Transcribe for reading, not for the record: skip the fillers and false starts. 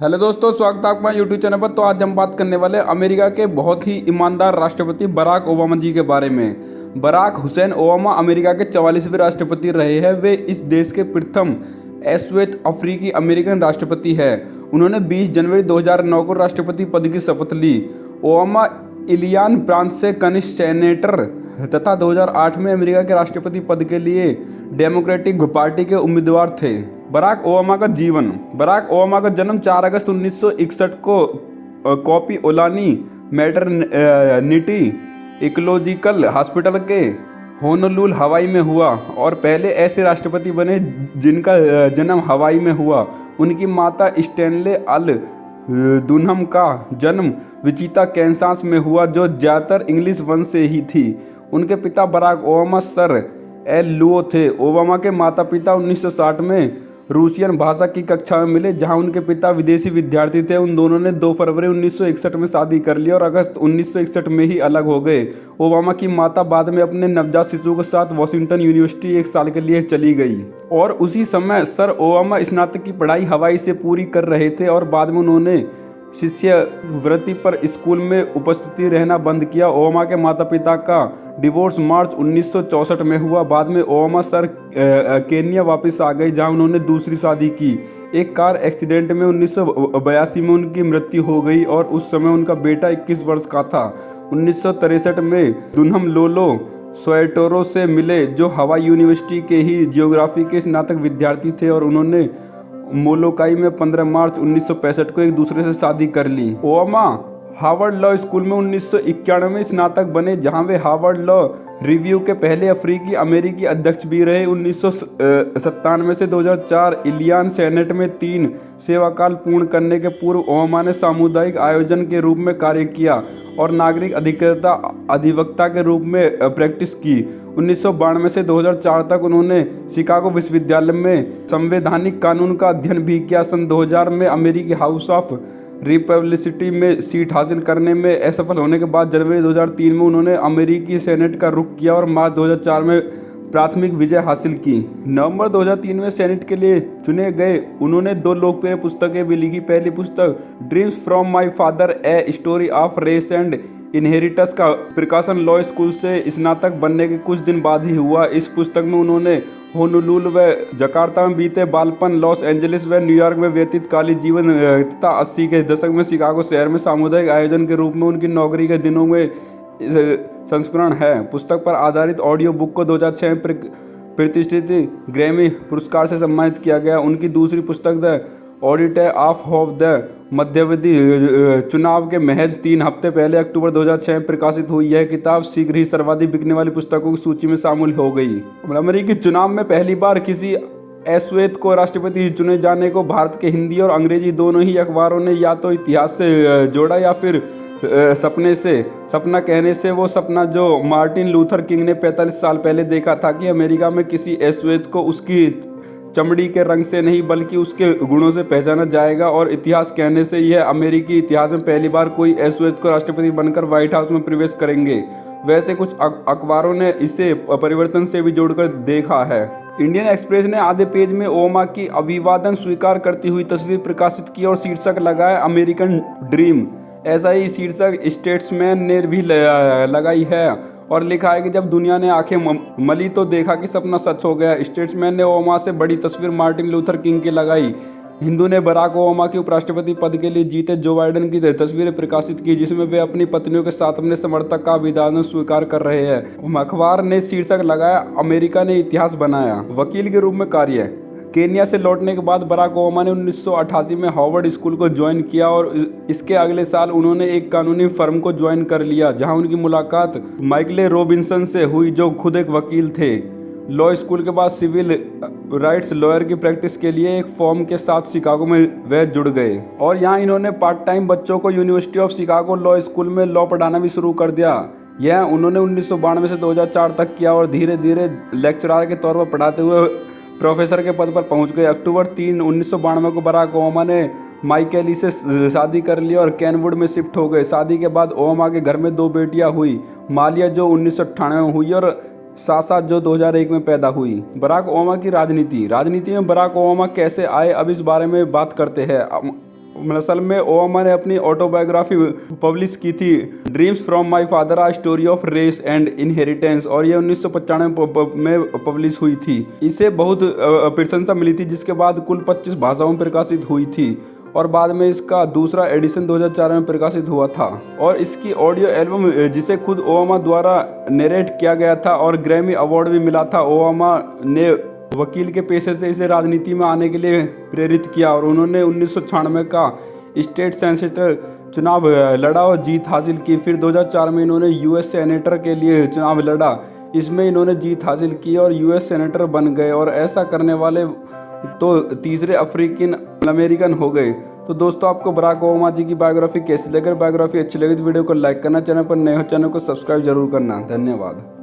Hello दोस्तों, स्वागत है आपका यूट्यूब चैनल पर। तो आज हम बात करने वाले अमेरिका के बहुत ही ईमानदार राष्ट्रपति बराक ओबामा जी के बारे में। बराक हुसैन ओबामा अमेरिका के 44वें राष्ट्रपति रहे हैं। वे इस देश के प्रथम श्वेत अफ्रीकी अमेरिकन राष्ट्रपति हैं। उन्होंने 20 जनवरी 2009 को राष्ट्रपति पद की शपथ ली। ओबामा इलियान ब्रांच से कनिष्ठ सेनेटर तथा 2008 में अमेरिका के राष्ट्रपति पद के लिए डेमोक्रेटिक पार्टी के उम्मीदवार थे। बराक ओबामा का जीवन। बराक ओबामा का जन्म 4 अगस्त 1961 को copy Olani maternity ecological hospital के होनोलुलु हवाई में हुआ और पहले ऐसे राष्ट्रपति बने जिनका जन्म हवाई में हुआ। उनकी माता स्टैनले अल दुनहम का जन्म विचिता कैंसास में हुआ, जो ज़्यादातर इंग्लिश वंश से ही थी। उनके पिता बराक ओबामा सर एल लुओ थे। ओबामा के माता पिता 1960 में रूसियन भाषा की कक्षा में मिले, जहां उनके पिता विदेशी विद्यार्थी थे। उन दोनों ने 2 फरवरी 1961 में शादी कर ली और अगस्त 1961 में ही अलग हो गए। ओबामा की माता बाद में अपने नवजात शिशु के साथ वाशिंगटन यूनिवर्सिटी 1 साल के लिए चली गई और उसी समय सर ओबामा स्नातक की पढ़ाई हवाई से पूरी कर रहे थे और बाद में उन्होंने शिष्यवृत्ति पर स्कूल में उपस्थिति रहना बंद किया। ओबामा के माता पिता का डिवोर्स मार्च 1964 में हुआ। बाद में ओबामा सर केन्या वापस आ गए, जहां उन्होंने दूसरी शादी की। एक कार एक्सीडेंट में 1982 में उनकी मृत्यु हो गई और उस समय उनका बेटा 21 वर्ष का था। 1963 में दुनहम लोलो सोएटोरो से मिले, जो हवाई यूनिवर्सिटी के ही जियोग्राफी के स्नातक विद्यार्थी थे, और उन्होंने मोलोकाई में 15 मार्च 1965 को एक दूसरे से शादी कर ली। ओबामा हार्वर्ड लॉ स्कूल में 1991 में स्नातक बने, जहां वे हार्वर्ड लॉ रिव्यू के पहले अफ्रीकी अमेरिकी अध्यक्ष भी रहे। 1997 से 2004 इलियान सेनेट में 3 सेवाकाल पूर्ण करने के पूर्व ओबामा ने सामुदायिक आयोजन के रूप में कार्य किया और नागरिक अधिकारिता अधिवक्ता के रूप में प्रैक्टिस की। 1992 से 2004 तक उन्होंने शिकागो विश्वविद्यालय में संवैधानिक कानून का अध्ययन भी किया। सन 2000 में अमेरिकी हाउस ऑफ रिपब्लिसिटी में सीट हासिल करने में असफल होने के बाद जनवरी 2003 में उन्होंने अमेरिकी सेनेट का रुख किया और मार्च 2004 में प्राथमिक विजय हासिल की। नवंबर 2003 में सेनेट के लिए चुने गए। उन्होंने 2 लोकप्रिय पुस्तकें भी लिखी। पहली पुस्तक dreams from my father a story of race and inheritance का प्रकाशन लॉ स्कूल से स्नातक बनने के कुछ दिन बाद ही हुआ। इस पुस्तक में उन्होंने होनोलुलु व जकार्ता में बीते बालपन, लॉस एंजलिस व न्यूयॉर्क में व्यतीत काली जीवन तथा 80 के दशक में शिकागो शहर में सामुदायिक आयोजन के रूप में उनकी नौकरी के दिनों में संस्करण है। पुस्तक पर आधारित ऑडियो बुक को 2006 में प्रतिष्ठित ग्रैमी पुरस्कार से सम्मानित किया गया। उनकी दूसरी पुस्तक the auditor of hope the मध्यावधि चुनाव के महज 3 हफ्ते पहले अक्टूबर 2006 में प्रकाशित हुई। यह किताब शीघ्र ही सर्वाधिक बिकने वाली पुस्तकों की सूची में शामिल हो गई। अमेरिकी चुनाव में पहली बार किसी अश्वेत को राष्ट्रपति चुने जाने को भारत के हिंदी और अंग्रेजी दोनों ही अखबारों ने या तो इतिहास से जोड़ा या फिर सपना कहने से। वो सपना जो मार्टिन लूथर किंग ने 45 साल पहले देखा था कि अमेरिका में किसी अश्वेत को उसकी चमड़ी के रंग से नहीं बल्कि उसके गुणों से पहचाना जाएगा। और इतिहास कहने से यह अमेरिकी इतिहास में पहली बार कोई अश्वेत को राष्ट्रपति बनकर व्हाइट हाउस में प्रवेश करेंगे। वैसे कुछ अखबारों ने इसे परिवर्तन से भी जोड़कर देखा है। इंडियन एक्सप्रेस ने आधे पेज में ओबामा की अभिवादन स्वीकार करती हुई तस्वीर प्रकाशित की और शीर्षक लगाया अमेरिकन ड्रीम। ऐसा ही शीर्षक स्टेट्समैन ने भी लगाई है और लिखा है कि जब दुनिया ने आंखें मली तो देखा कि सपना सच हो गया। स्टेट्समैन ने ओबामा से बड़ी तस्वीर मार्टिन लूथर किंग की लगाई। हिंदू ने बराक ओबामा की उपराष्ट्रपति पद के लिए जीते जो बाइडेन की तस्वीरें प्रकाशित की, जिसमें वे अपनी पत्नियों के साथ अपने समर्थक का अभिवादन स्वीकार कर रहे हैं। अखबार ने शीर्षक लगाया अमेरिका ने इतिहास बनाया। वकील के रूप में कार्य। केन्या से लौटने के बाद बराक ओबामा ने 1988 में हार्वर्ड स्कूल को ज्वाइन किया और इसके अगले साल उन्होंने एक कानूनी फर्म को ज्वाइन कर लिया, जहां उनकी मुलाकात माइकल रॉबिन्सन से हुई, जो खुद एक वकील थे। लॉ स्कूल के बाद सिविल राइट्स लॉयर की प्रैक्टिस के लिए एक फॉर्म के साथ शिकागो में वे जुड़ गए और यहाँ इन्होंने पार्ट टाइम बच्चों को university of Chicago law school में लॉ पढ़ाना भी शुरू कर दिया। यह उन्होंने 1992 से 2004 तक किया और धीरे धीरे लेक्चरर के तौर पर पढ़ाते हुए प्रोफेसर के पद पर पहुंच गए। अक्टूबर 3, 1992 को बराक ओबामा ने माइकेली से शादी कर ली और कैनवुड में शिफ्ट हो गए। शादी के बाद ओबामा के घर में 2 बेटियां हुई, मालिया जो 1998 में हुई और सासा जो 2001 में पैदा हुई। बराक ओबामा की राजनीति में बराक ओबामा कैसे आए, अब इस बारे में बात करते हैं। असल में ओबामा ने अपनी ऑटोबायोग्राफी पब्लिश की थी, dreams from my father a story of race and inheritance, और ये 1995 में पब्लिश हुई थी। इसे बहुत प्रशंसा मिली थी, जिसके बाद कुल 25 भाषाओं में प्रकाशित हुई थी और बाद में इसका दूसरा एडिशन 2004 में प्रकाशित हुआ था। और इसकी ऑडियो एल्बम, जिसे खुद ओबामा द्वारा नरेट किया गया था और ग्रैमी अवार्ड भी मिला था। ओबामा ने वकील के पेशे से इसे राजनीति में आने के लिए प्रेरित किया और उन्होंने 1996 का स्टेट सेनेटर चुनाव लड़ा और जीत हासिल की। फिर 2004 में इन्होंने यूएस सेनेटर के लिए चुनाव लड़ा, इसमें इन्होंने जीत हासिल की और यूएस सेनेटर बन गए और ऐसा करने वाले तो तीसरे अफ्रीकन अमेरिकन हो गए। तो दोस्तों, आपको बराक ओबामा जी की बायोग्राफी कैसी लगी? अगर बायोग्राफी अच्छी लगी तो वीडियो को लाइक करना, चैनल पर नए हो चैनल को सब्सक्राइब जरूर करना। धन्यवाद।